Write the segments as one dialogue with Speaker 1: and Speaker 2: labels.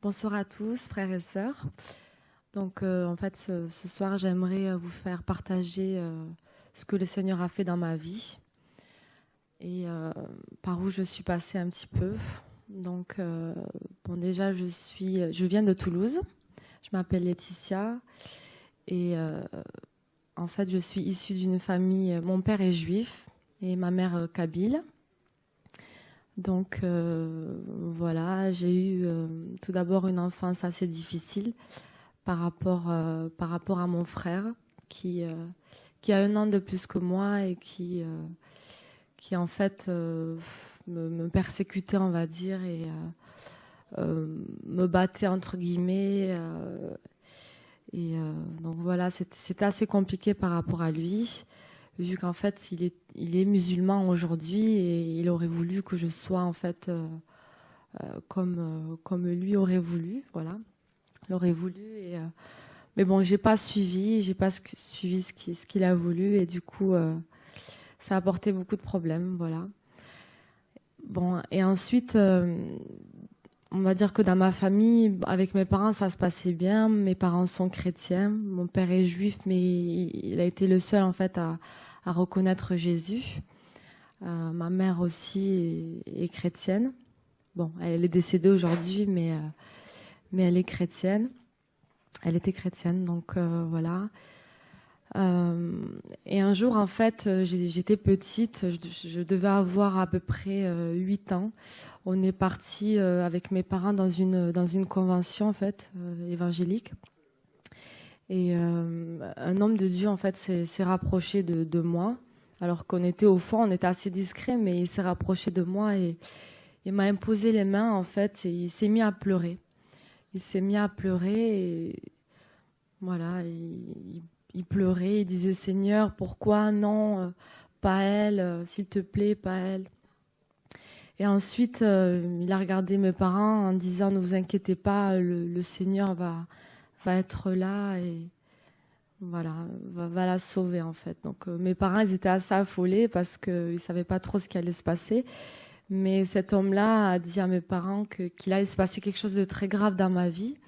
Speaker 1: Bonsoir à tous, frères et sœurs. Donc, en fait, ce soir, j'aimerais vous faire partager ce que le Seigneur a fait dans ma vie et par où je suis passée un petit peu. Donc, bon, déjà, je viens de Toulouse. Je m'appelle Laetitia et en fait, je suis issue d'une famille. Mon père est juif et ma mère kabyle. Donc voilà, j'ai eu tout d'abord une enfance assez difficile par rapport à mon frère qui a 1 an de plus que moi et qui en fait me persécutait, on va dire, et me battait entre guillemets. Donc voilà, c'était assez compliqué par rapport à lui, vu qu'en fait il est musulman aujourd'hui et il aurait voulu que je sois en fait comme lui aurait voulu, voilà, il aurait voulu. Mais bon, j'ai pas suivi ce qu'il a voulu et du coup ça a apporté beaucoup de problèmes, voilà. Bon, et ensuite on va dire que dans ma famille, avec mes parents, ça se passait bien. Mes parents sont chrétiens. Mon père est juif, mais il a été le seul en fait à reconnaître Jésus. Ma mère aussi est chrétienne. Bon, elle est décédée aujourd'hui, mais elle est chrétienne. Elle était chrétienne, donc voilà. Et un jour, en fait, j'étais petite, je devais avoir à peu près 8 ans. On est parti avec mes parents dans une convention en fait évangélique. Et un homme de Dieu en fait s'est rapproché de moi, alors qu'on était au fond, on était assez discret, mais il s'est rapproché de moi et il m'a imposé les mains en fait et il s'est mis à pleurer. Il s'est mis à pleurer et voilà, il pleurait, il disait Seigneur, pourquoi non, pas elle, s'il te plaît, pas elle. Et ensuite, il a regardé mes parents en disant ne vous inquiétez pas, le Seigneur va être là et voilà, va la sauver en fait. Donc mes parents ils étaient assez affolés parce qu'ils ne savaient pas trop ce qui allait se passer. Mais cet homme-là a dit à mes parents qu'il allait se passer quelque chose de très grave dans ma vie,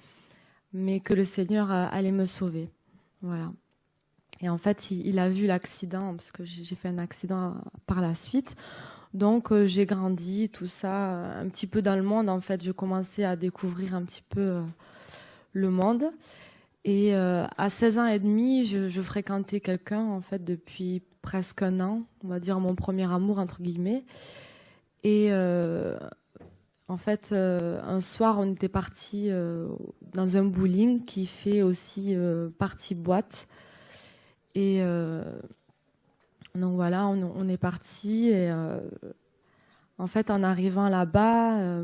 Speaker 1: mais que le Seigneur allait me sauver. Voilà. Et en fait, il a vu l'accident, parce que j'ai fait un accident par la suite. Donc, j'ai grandi, tout ça, un petit peu dans le monde. En fait, je commençais à découvrir un petit peu le monde. Et à 16 ans et demi, je fréquentais quelqu'un, en fait, depuis presque 1 an. On va dire mon premier amour, entre guillemets. Et en fait, un soir, on était parti dans un bowling qui fait aussi partie boîte. Et donc voilà, on est parti. Et en fait, en arrivant là-bas,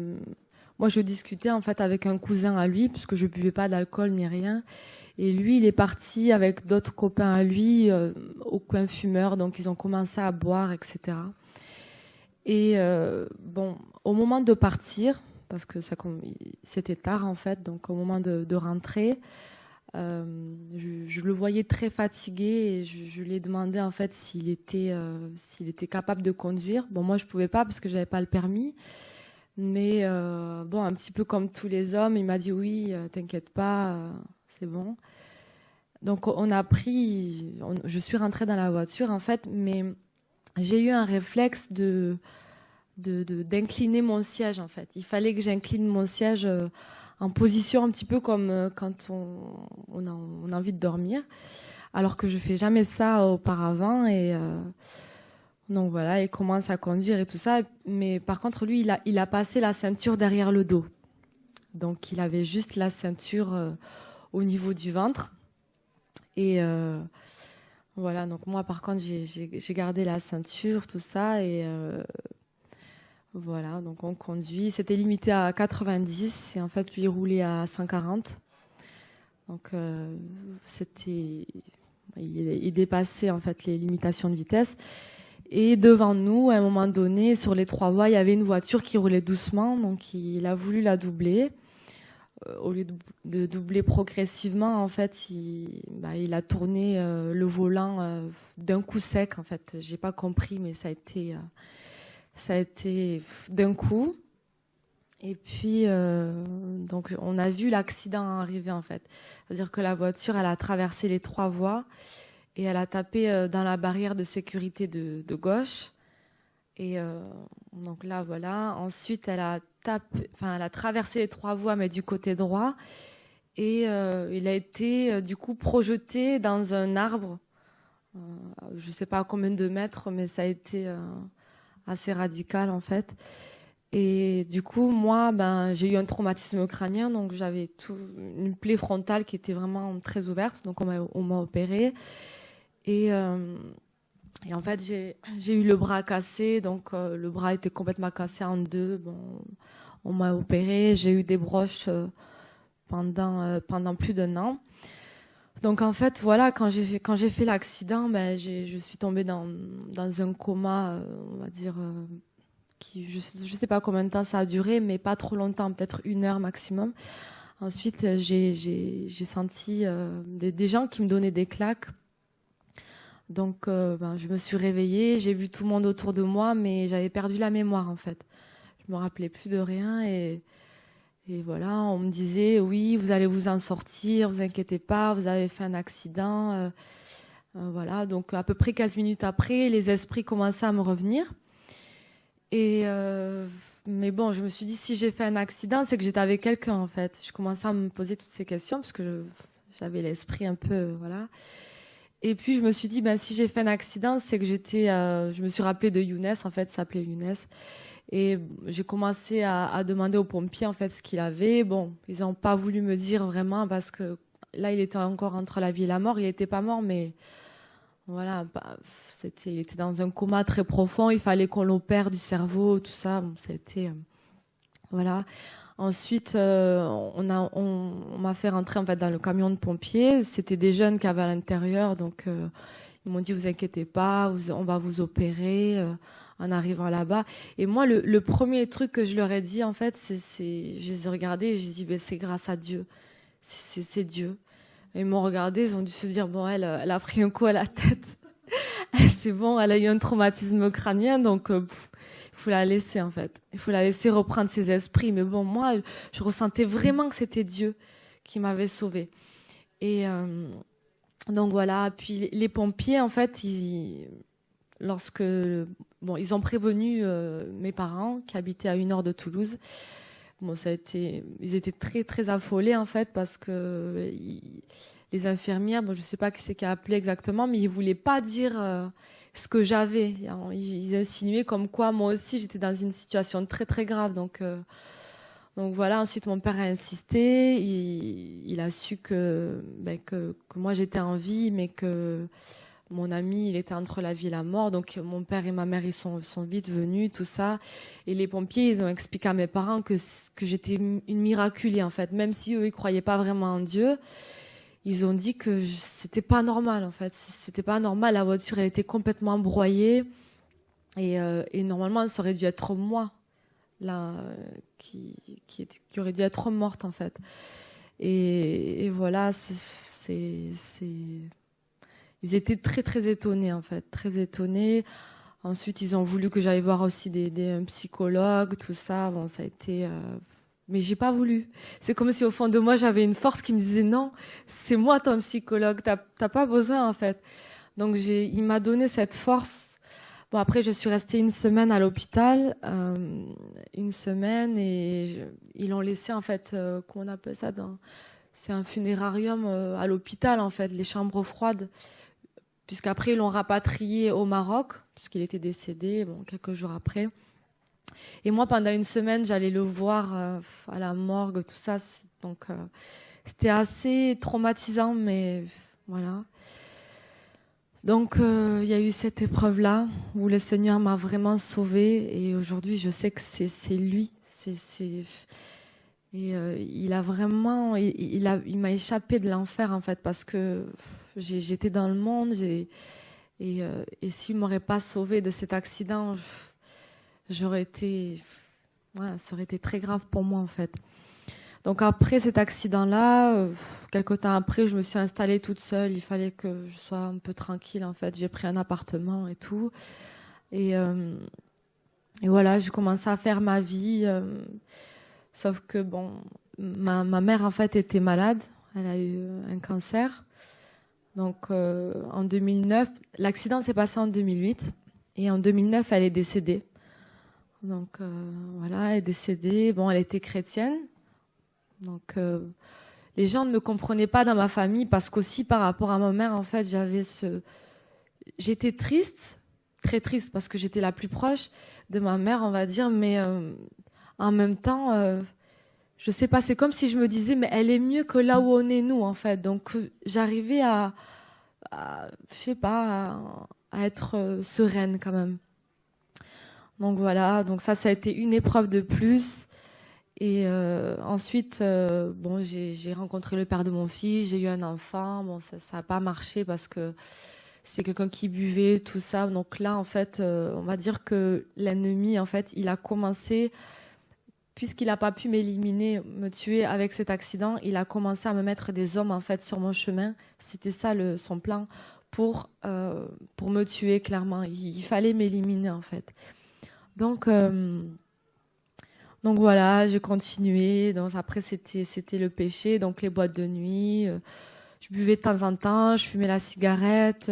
Speaker 1: moi, je discutais en fait avec un cousin à lui, puisque je buvais pas d'alcool ni rien. Et lui, il est parti avec d'autres copains à lui au coin fumeur. Donc, ils ont commencé à boire, etc. Et bon, au moment de partir, parce que c'était tard en fait, donc au moment de rentrer, je le voyais très fatigué et je lui ai demandé en fait s'il était capable de conduire. Bon, moi je pouvais pas parce que j'avais pas le permis, mais bon, un petit peu comme tous les hommes, il m'a dit oui, t'inquiète pas, c'est bon. Donc je suis rentrée dans la voiture en fait, mais j'ai eu un réflexe d'incliner mon siège en fait. Il fallait que j'incline mon siège en position un petit peu comme quand on a envie de dormir, alors que je fais jamais ça auparavant. Et donc voilà, il commence à conduire et tout ça. Mais par contre, lui, il a passé la ceinture derrière le dos. Donc il avait juste la ceinture au niveau du ventre. Et voilà, donc moi par contre, j'ai gardé la ceinture, tout ça. Et voilà, donc on conduit. C'était limité à 90 et en fait, lui, il roulait à 140. Donc, il dépassait en fait les limitations de vitesse. Et devant nous, à un moment donné, sur les 3 voies, il y avait une voiture qui roulait doucement. Donc, il a voulu la doubler. Au lieu de doubler progressivement, en fait, il a tourné le volant d'un coup sec. En fait, j'ai pas compris, mais ça a été d'un coup. Et puis, donc, on a vu l'accident arriver, en fait. C'est-à-dire que la voiture, elle a traversé les 3 voies et elle a tapé dans la barrière de sécurité de gauche. Et donc là, voilà. Ensuite, elle a traversé les 3 voies, mais du côté droit. Et il a été, du coup, projeté dans un arbre. Je ne sais pas à combien de mètres, mais ça a été assez radical, en fait. Et du coup, moi, j'ai eu un traumatisme crânien, donc j'avais une plaie frontale qui était vraiment très ouverte, donc on m'a opéré. Et en fait, j'ai eu le bras cassé, donc le bras était complètement cassé en deux. Bon, on m'a opéré, j'ai eu des broches pendant plus d'1 an. Donc en fait, voilà, quand j'ai fait l'accident, je suis tombée dans un coma, on va dire. Je ne sais pas combien de temps ça a duré, mais pas trop longtemps, peut-être 1 heure maximum. Ensuite, j'ai senti des gens qui me donnaient des claques. Donc, je me suis réveillée, j'ai vu tout le monde autour de moi, mais j'avais perdu la mémoire, en fait. Je me rappelais plus de rien et voilà, on me disait, oui, vous allez vous en sortir, vous inquiétez pas, vous avez fait un accident. Voilà, donc à peu près 15 minutes après, les esprits commençaient à me revenir. Mais bon, je me suis dit, si j'ai fait un accident, c'est que j'étais avec quelqu'un, en fait. Je commençais à me poser toutes ces questions parce que j'avais l'esprit un peu, voilà. Et puis, je me suis dit, si j'ai fait un accident, c'est que je me suis rappelée de Younes, en fait, ça s'appelait Younes. Et j'ai commencé à demander aux pompiers, en fait, ce qu'il avait. Bon, ils n'ont pas voulu me dire vraiment parce que là, il était encore entre la vie et la mort. Il n'était pas mort, mais voilà, il était dans un coma très profond. Il fallait qu'on l'opère du cerveau, tout ça. Bon, ça a été, voilà. Ensuite, on m'a fait rentrer en fait dans le camion de pompiers. C'était des jeunes qui avaient à l'intérieur, donc ils m'ont dit vous inquiétez pas, on va vous opérer en arrivant là-bas. Et moi, le premier truc que je leur ai dit en fait, je les ai regardés et j'ai dit c'est grâce à Dieu, c'est Dieu. Et ils m'ont regardé, ils ont dû se dire bon elle a pris un coup à la tête, c'est bon, elle a eu un traumatisme crânien, donc il faut la laisser en fait. Il faut la laisser reprendre ses esprits. Mais bon, moi, je ressentais vraiment que c'était Dieu qui m'avait sauvée. Et donc voilà. Puis les pompiers, en fait, ils ont prévenu mes parents qui habitaient à 1 heure de Toulouse. Bon, ils étaient très très affolés en fait parce que les infirmières, je sais pas qui c'est qui a appelé exactement, mais ils voulaient pas dire ce que j'avais. Ils insinuaient comme quoi moi aussi j'étais dans une situation très très grave. Donc voilà. Ensuite mon père a insisté. Il a su que moi j'étais en vie, mais que mon ami, il était entre la vie et la mort. Donc mon père et ma mère, ils sont vite venus, tout ça. Et les pompiers, ils ont expliqué à mes parents que j'étais une miraculée, en fait. Même si eux, ils croyaient pas vraiment en Dieu, ils ont dit que c'était pas normal, en fait. C'était pas normal. La voiture, elle était complètement broyée. Et normalement, ça aurait dû être moi, là, qui aurait dû être morte, en fait. Et voilà, ils étaient très très étonnés en fait, très étonnés. Ensuite, ils ont voulu que j'aille voir aussi un psychologue, tout ça. Bon, ça a été, mais j'ai pas voulu. C'est comme si au fond de moi j'avais une force qui me disait non, c'est moi ton psychologue, t'as pas besoin en fait. Donc il m'a donné cette force. Bon, après je suis restée 1 semaine à l'hôpital, 1 semaine, et ils l'ont laissé en fait, comment on appelle ça, c'est un funérarium à l'hôpital en fait, les chambres froides. Puisqu'après, ils l'ont rapatrié au Maroc, puisqu'il était décédé, quelques jours après. Et moi, pendant 1 semaine, j'allais le voir à la morgue, tout ça. Donc, c'était assez traumatisant, mais voilà. Donc, il y a eu cette épreuve-là, où le Seigneur m'a vraiment sauvée. Et aujourd'hui, je sais que c'est lui. Et il a vraiment... il m'a échappé de l'enfer, en fait, parce que j'étais dans le monde, et s'il m'aurait pas sauvée de cet accident, j'aurais été, voilà, ça aurait été très grave pour moi en fait. Donc après cet accident-là, quelque temps après, je me suis installée toute seule. Il fallait que je sois un peu tranquille en fait. J'ai pris un appartement et tout, et voilà, j'ai commencé à faire ma vie. Sauf que bon, ma mère en fait était malade, elle a eu un cancer. Donc en 2009, l'accident s'est passé en 2008 et en 2009 elle est décédée. Donc voilà, elle est décédée. Bon, elle était chrétienne. Donc les gens ne me comprenaient pas dans ma famille parce qu'aussi par rapport à ma mère, en fait, j'étais triste, très triste parce que j'étais la plus proche de ma mère, on va dire, mais en même temps, je sais pas, c'est comme si je me disais, mais elle est mieux que là où on est nous, en fait. Donc j'arrivais je sais pas, à être sereine quand même. Donc voilà, donc ça a été une épreuve de plus. Et ensuite, bon, j'ai rencontré le père de mon fils, j'ai eu un enfant. Bon, ça a pas marché parce que c'est quelqu'un qui buvait, tout ça. Donc là, en fait, on va dire que l'ennemi, en fait, il a commencé, puisqu'il n'a pas pu m'éliminer, me tuer avec cet accident, il a commencé à me mettre des hommes, en fait, sur mon chemin. C'était ça son plan pour me tuer, clairement. Il fallait m'éliminer, en fait. Donc voilà, j'ai continué. Donc après c'était le péché, donc les boîtes de nuit. Je buvais de temps en temps, je fumais la cigarette.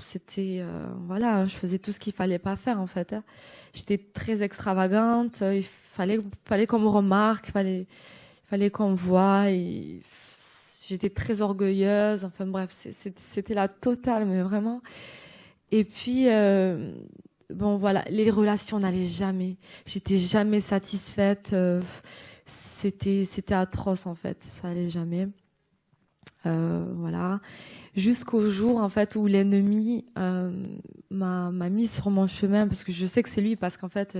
Speaker 1: C'était voilà, je faisais tout ce qu'il fallait pas faire en fait. J'étais très extravagante. Il fallait qu'on me remarque, il fallait qu'on me voie. Et j'étais très orgueilleuse. Enfin bref, c'était la totale, mais vraiment. Et puis bon voilà, les relations n'allaient jamais. J'étais jamais satisfaite. C'était atroce en fait. Ça allait jamais. Voilà. Jusqu'au jour en fait où l'ennemi m'a mis sur mon chemin parce que je sais que c'est lui parce qu'en fait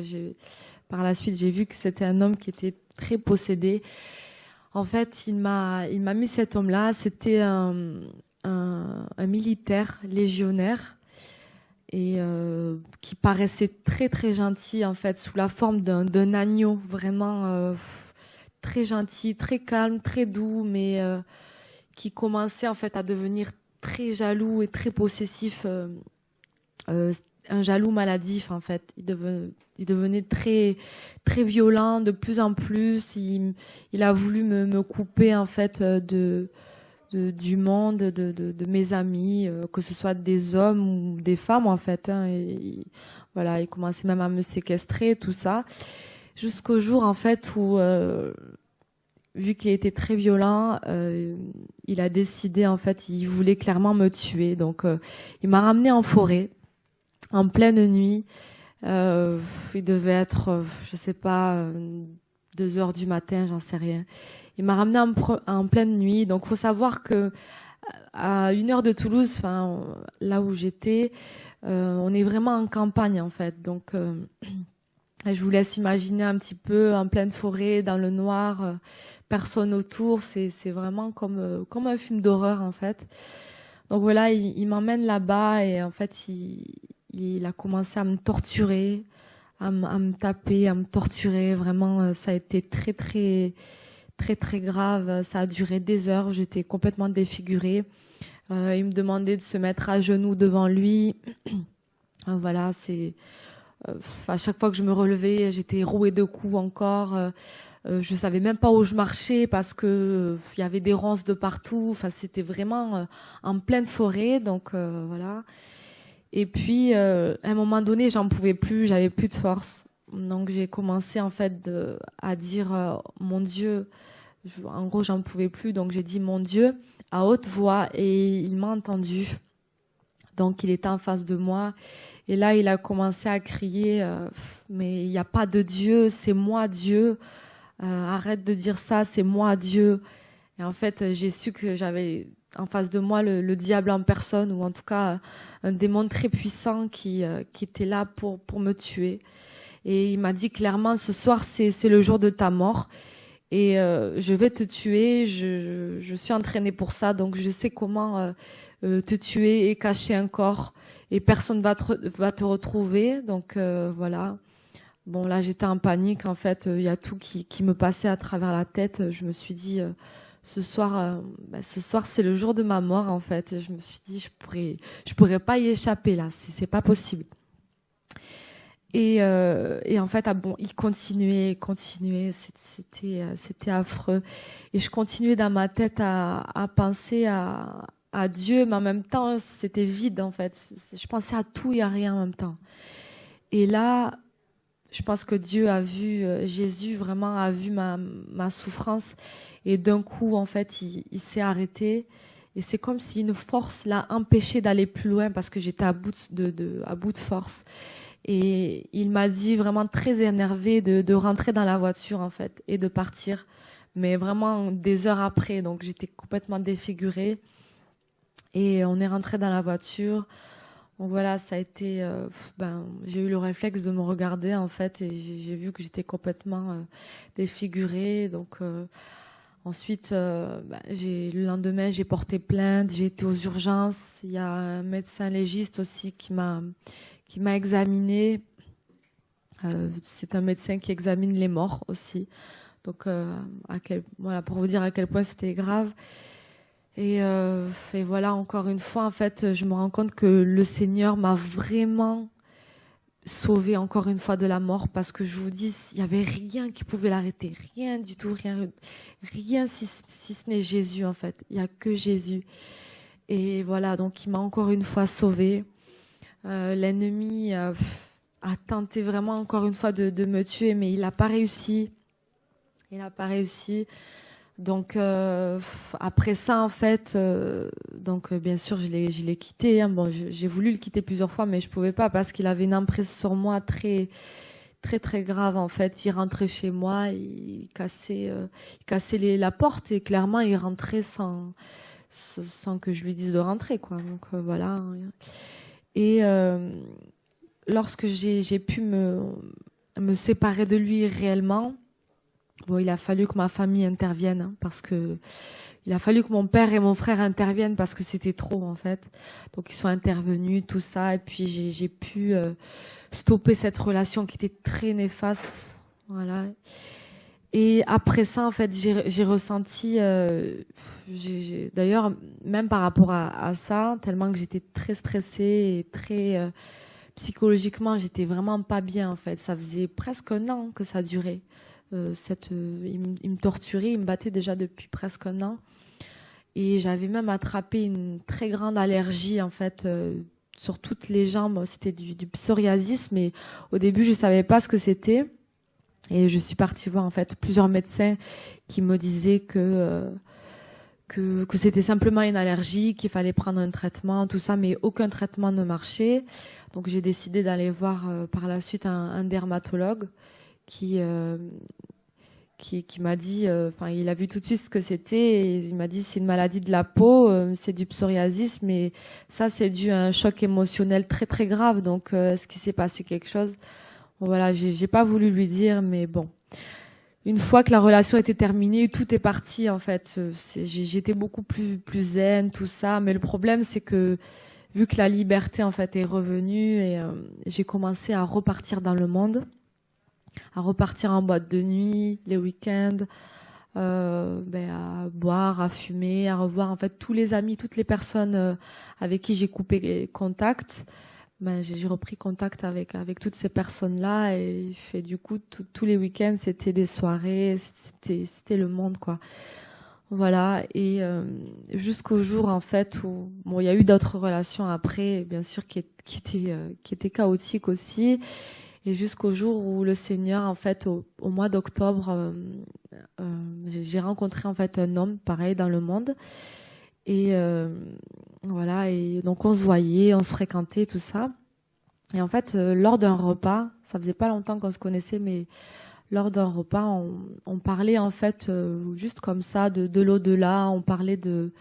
Speaker 1: par la suite j'ai vu que c'était un homme qui était très possédé. En fait, il m'a mis cet homme-là. C'était un militaire légionnaire. Et qui paraissait très très gentil en fait, sous la forme d'un agneau, vraiment très gentil, très calme, très doux, mais qui commençait en fait à devenir très jaloux et très possessif, un jaloux maladif en fait. Il devenait très très violent de plus en plus. Il a voulu me couper en fait du monde, de mes amis, que ce soit des hommes ou des femmes en fait. Voilà, il commençait même à me séquestrer, tout ça, jusqu'au jour en fait où, vu qu'il était très violent, il a décidé en fait, il voulait clairement me tuer. Donc, il m'a ramené en forêt, en pleine nuit. Il devait être, je sais pas, 2 heures du matin, j'en sais rien. Il m'a ramené en pleine nuit. Donc, faut savoir que à 1 heure de Toulouse, enfin là où j'étais, on est vraiment en campagne en fait. Donc, je vous laisse imaginer un petit peu en pleine forêt, dans le noir, personne autour. C'est vraiment comme un film d'horreur en fait. Donc voilà, il m'emmène là-bas et en fait, il a commencé à me torturer, à me taper, à me torturer. Vraiment, ça a été très très très très grave. Ça a duré des heures. J'étais complètement défigurée. Il me demandait de se mettre à genoux devant lui. Voilà, à chaque fois que je me relevais, j'étais rouée de coups encore. Je savais même pas où je marchais parce que il y avait des ronces de partout. Enfin, c'était vraiment en pleine forêt. Donc voilà. Et puis, à un moment donné, j'en pouvais plus. J'avais plus de force. Donc j'ai commencé en fait à dire mon Dieu. En gros, j'en pouvais plus. Donc j'ai dit mon Dieu à haute voix et il m'a entendu. Donc il était en face de moi. Et là, il a commencé à crier, mais il n'y a pas de Dieu, c'est moi Dieu. Arrête de dire ça, c'est moi Dieu. Et en fait, j'ai su que j'avais en face de moi le diable en personne, ou en tout cas un démon très puissant qui était là pour me tuer. Et il m'a dit clairement, ce soir, c'est le jour de ta mort. Et je vais te tuer, je suis entraînée pour ça, donc je sais comment te tuer et cacher un corps. Et personne va te retrouver. Donc voilà. Bon, là, j'étais en panique. En fait, il y a tout qui me passait à travers la tête. Je me suis dit, ce soir, c'est le jour de ma mort, en fait. Je me suis dit, je pourrais pas y échapper là. C'est pas possible. Et en fait, il continuait, c'était affreux. Et je continuais dans ma tête à penser à Dieu, mais en même temps, c'était vide, en fait. Je pensais à tout et à rien en même temps. Et là, je pense que Dieu a vu, Jésus vraiment a vu ma souffrance. Et d'un coup, en fait, il s'est arrêté. Et c'est comme si une force l'a empêché d'aller plus loin parce que j'étais à bout de force. Et il m'a dit vraiment très énervé de rentrer dans la voiture en fait et de partir, mais vraiment des heures après, donc j'étais complètement défigurée et on est rentré dans la voiture. Donc voilà, ça a été, j'ai eu le réflexe de me regarder en fait et j'ai vu que j'étais complètement défigurée. Donc ensuite, le lendemain, j'ai porté plainte, j'ai été aux urgences. Il y a un médecin légiste aussi qui m'a examinée. C'est un médecin qui examine les morts aussi. Donc, pour vous dire à quel point c'était grave. Et voilà, encore une fois, en fait, je me rends compte que le Seigneur m'a vraiment sauvée encore une fois de la mort, parce que je vous dis, il n'y avait rien qui pouvait l'arrêter. Rien du tout, rien si ce n'est Jésus, en fait. Il n'y a que Jésus. Et voilà, donc il m'a encore une fois sauvée. L'ennemi a tenté vraiment encore une fois de me tuer, mais il n'a pas réussi. Donc après ça, en fait, bien sûr, je l'ai quitté. Hein. Bon, j'ai voulu le quitter plusieurs fois, mais je pouvais pas parce qu'il avait une emprise sur moi très, très, très grave. En fait, il rentrait chez moi, il cassait la porte et clairement, il rentrait sans que je lui dise de rentrer, quoi. Donc voilà. Et lorsque j'ai pu me séparer de lui réellement, bon, il a fallu que ma famille intervienne, hein, parce que il a fallu que mon père et mon frère interviennent parce que c'était trop, en fait. Donc ils sont intervenus, tout ça, et puis j'ai pu stopper cette relation qui était très néfaste, voilà. Et après ça, en fait, j'ai ressenti, d'ailleurs, même par rapport à ça, tellement que j'étais très stressée et très psychologiquement, j'étais vraiment pas bien, en fait. Ça faisait presque un an que ça durait. Il me torturait, il me battait déjà depuis presque un an. Et j'avais même attrapé une très grande allergie, en fait, sur toutes les jambes. C'était du psoriasis, mais au début, je savais pas ce que c'était. Et je suis partie voir, en fait, plusieurs médecins qui me disaient que c'était simplement une allergie, qu'il fallait prendre un traitement, tout ça, mais aucun traitement ne marchait. Donc j'ai décidé d'aller voir par la suite un dermatologue qui m'a dit, il a vu tout de suite ce que c'était, et il m'a dit c'est une maladie de la peau, c'est du psoriasis, mais ça c'est dû à un choc émotionnel très très grave. Donc est-ce qu'il s'est passé quelque chose? Bon, voilà, j'ai pas voulu lui dire, mais bon. Une fois que la relation était terminée, tout est parti, en fait. J'étais beaucoup plus zen, tout ça. Mais le problème, c'est que vu que la liberté, en fait, est revenue, et j'ai commencé à repartir dans le monde, à repartir en boîte de nuit, les week-ends, à boire, à fumer, à revoir, en fait, tous les amis, toutes les personnes avec qui j'ai coupé contact. J'ai repris contact avec toutes ces personnes-là, et du coup tous les week-ends c'était des soirées, c'était le monde, quoi. Voilà. Et jusqu'au jour, en fait, où il y a eu d'autres relations après, bien sûr, qui étaient chaotiques aussi, et jusqu'au jour où le Seigneur, en fait, au mois d'octobre, j'ai rencontré en fait un homme pareil dans le monde. Et voilà, et donc on se voyait, on se fréquentait, tout ça. Et en fait, lors d'un repas, ça faisait pas longtemps qu'on se connaissait, mais lors d'un repas, on parlait en fait juste comme ça de l'au-delà. On parlait de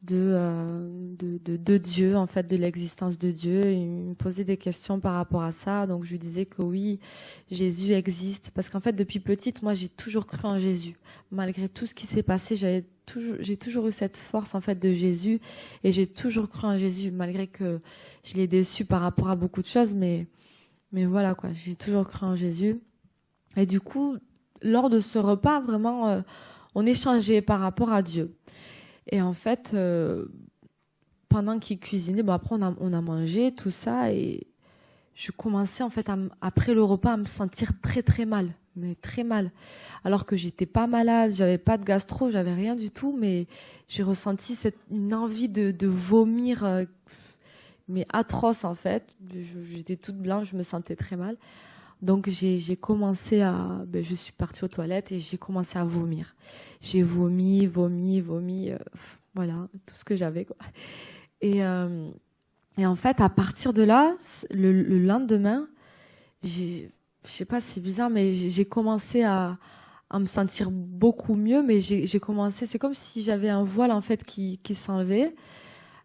Speaker 1: Dieu, en fait, de l'existence de Dieu. Il me posait des questions par rapport à ça. Donc je lui disais que oui, Jésus existe, parce qu'en fait, depuis petite, moi, j'ai toujours cru en Jésus. Malgré tout ce qui s'est passé, j'ai toujours eu cette force, en fait, de Jésus, et j'ai toujours cru en Jésus, malgré que je l'ai déçu par rapport à beaucoup de choses, mais voilà, quoi. J'ai toujours cru en Jésus. Et du coup, lors de ce repas, vraiment, on échangeait par rapport à Dieu. Et en fait, pendant qu'il cuisinait, après on a mangé tout ça, et je commençais en fait après le repas à me sentir très très mal, mais très mal. Alors que j'étais pas malade, j'avais pas de gastro, j'avais rien du tout, mais j'ai ressenti une envie de vomir, mais atroce en fait. J'étais toute blanche, je me sentais très mal. Donc j'ai commencé je suis partie aux toilettes et j'ai commencé à vomir. J'ai vomi, voilà, tout ce que j'avais, quoi. Et en fait, à partir de là, le lendemain, je sais pas, c'est bizarre, mais j'ai commencé à me sentir beaucoup mieux, mais j'ai commencé, c'est comme si j'avais un voile en fait qui s'enlevait.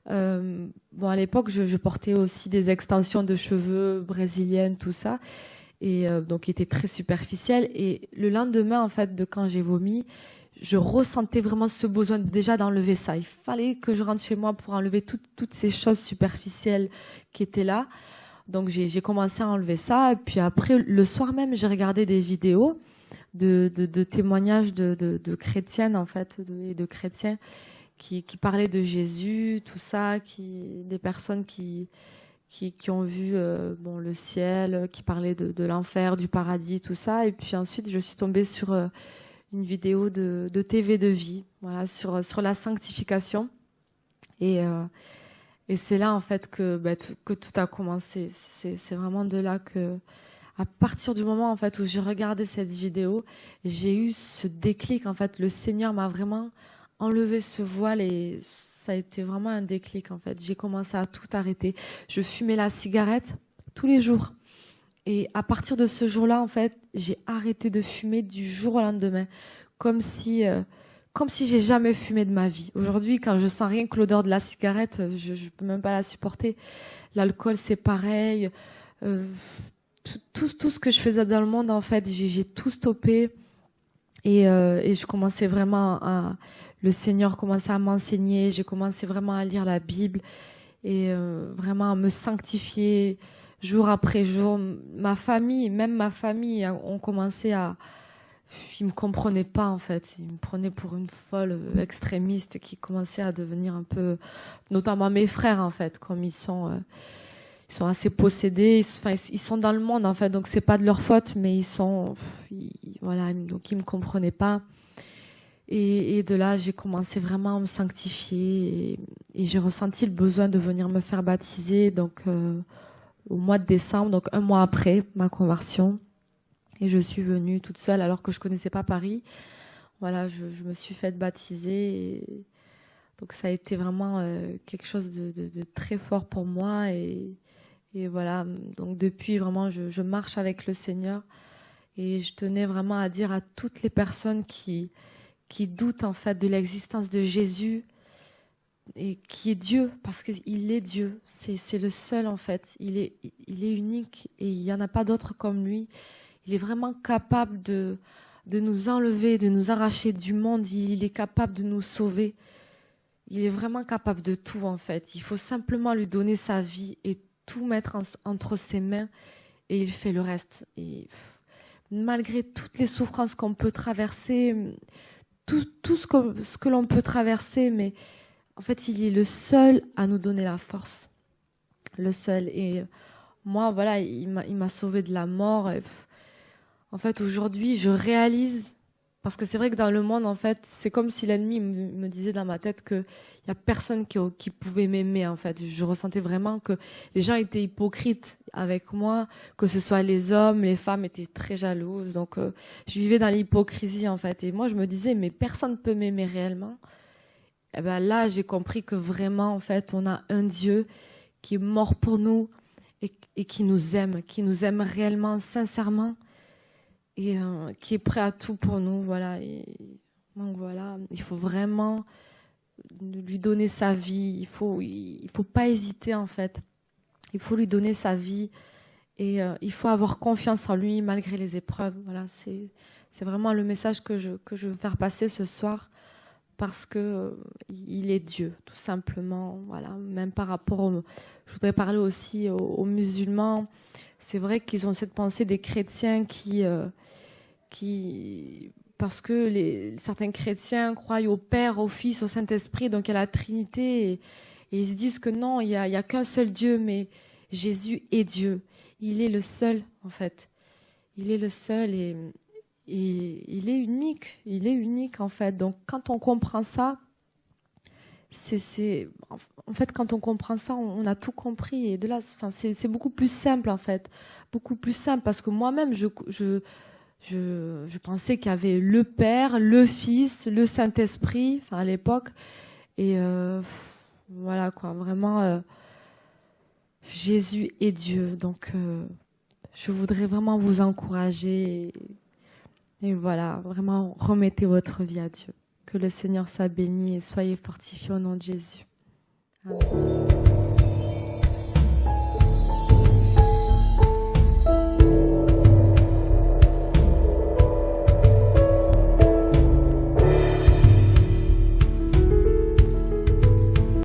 Speaker 1: Bon, à l'époque, je portais aussi des extensions de cheveux brésiliennes, tout ça, et donc qui étaient très superficielles. Et le lendemain, en fait, de quand j'ai vomi, je ressentais vraiment ce besoin déjà d'enlever ça. Il fallait que je rentre chez moi pour enlever toutes ces choses superficielles qui étaient là. Donc j'ai commencé à enlever ça. Et puis après, le soir même, j'ai regardé des vidéos de témoignages de chrétiennes, en fait, et de chrétiens qui parlaient de Jésus, tout ça, des personnes qui ont vu le ciel, qui parlaient de l'enfer, du paradis, tout ça. Et puis ensuite, je suis tombée sur une vidéo de TV de vie, voilà, sur la sanctification. Et c'est là, en fait, que tout a commencé. C'est vraiment de là que, à partir du moment, en fait, où j'ai regardé cette vidéo, j'ai eu ce déclic, en fait. Le Seigneur m'a vraiment enlevé ce voile et ça a été vraiment un déclic, en fait. J'ai commencé à tout arrêter. Je fumais la cigarette tous les jours. Et à partir de ce jour-là, en fait, j'ai arrêté de fumer du jour au lendemain, comme si j'ai jamais fumé de ma vie. Aujourd'hui, quand je sens rien que l'odeur de la cigarette, je peux même pas la supporter. L'alcool, c'est pareil. Tout ce que je faisais dans le monde, en fait, j'ai tout stoppé. Et je commençais vraiment le Seigneur commençait à m'enseigner. J'ai commencé vraiment à lire la Bible et vraiment à me sanctifier. Jour après jour, même ma famille, ont commencé ils me comprenaient pas, en fait. Ils me prenaient pour une folle extrémiste qui commençait à devenir un peu, notamment mes frères, en fait, comme ils sont assez possédés. Ils sont dans le monde, en fait, donc c'est pas de leur faute, mais voilà, donc ils me comprenaient pas. Et de là, j'ai commencé vraiment à me sanctifier et j'ai ressenti le besoin de venir me faire baptiser, donc au mois de décembre, donc un mois après ma conversion. Et je suis venue toute seule alors que je connaissais pas Paris. Voilà, je me suis faite baptiser. Donc ça a été vraiment quelque chose de très fort pour moi. Et voilà, donc depuis vraiment, je marche avec le Seigneur. Et je tenais vraiment à dire à toutes les personnes qui doutent en fait de l'existence de Jésus, et qui est Dieu, parce qu'il est Dieu, c'est le seul en fait, il est unique et il n'y en a pas d'autre comme lui. Il est vraiment capable de nous enlever, de nous arracher du monde, il est capable de nous sauver, il est vraiment capable de tout en fait. Il faut simplement lui donner sa vie et tout mettre entre ses mains et il fait le reste. Et malgré toutes les souffrances qu'on peut traverser, tout ce que l'on peut traverser, mais en fait, il est le seul à nous donner la force. Le seul. Et moi, voilà, il m'a sauvé de la mort. Et en fait, aujourd'hui, je réalise, parce que c'est vrai que dans le monde, en fait, c'est comme si l'ennemi me disait dans ma tête qu'il n'y a personne qui pouvait m'aimer, en fait. Je ressentais vraiment que les gens étaient hypocrites avec moi, que ce soit les hommes, les femmes étaient très jalouses. Donc, je vivais dans l'hypocrisie, en fait. Et moi, je me disais, mais personne ne peut m'aimer réellement. Et ben là, j'ai compris que vraiment, en fait, on a un Dieu qui est mort pour nous et qui nous aime réellement, sincèrement, et qui est prêt à tout pour nous, voilà. Et donc voilà, il faut vraiment lui donner sa vie. Il faut pas hésiter, en fait. Il faut lui donner sa vie et il faut avoir confiance en lui malgré les épreuves. Voilà, c'est vraiment le message que je veux faire passer ce soir. Parce que il est Dieu, tout simplement. Voilà, même par rapport je voudrais parler aussi aux musulmans. C'est vrai qu'ils ont cette pensée des chrétiens qui parce que certains chrétiens croient au Père, au Fils, au Saint-Esprit, donc à la Trinité, et ils se disent que non, il y a qu'un seul Dieu, mais Jésus est Dieu. Il est le seul, en fait. Il est le seul et il est unique. Il est unique, en fait. Donc, quand on comprend ça, en fait, quand on comprend ça, on a tout compris. Et de là, enfin, c'est beaucoup plus simple, en fait. Beaucoup plus simple, parce que moi-même, je pensais qu'il y avait le Père, le Fils, le Saint-Esprit, enfin, à l'époque. Et voilà, quoi. Vraiment, Jésus est Dieu. Donc, je voudrais vraiment vous encourager. Et voilà, vraiment, remettez votre vie à Dieu. Que le Seigneur soit béni et soyez fortifiés au nom de Jésus. Amen.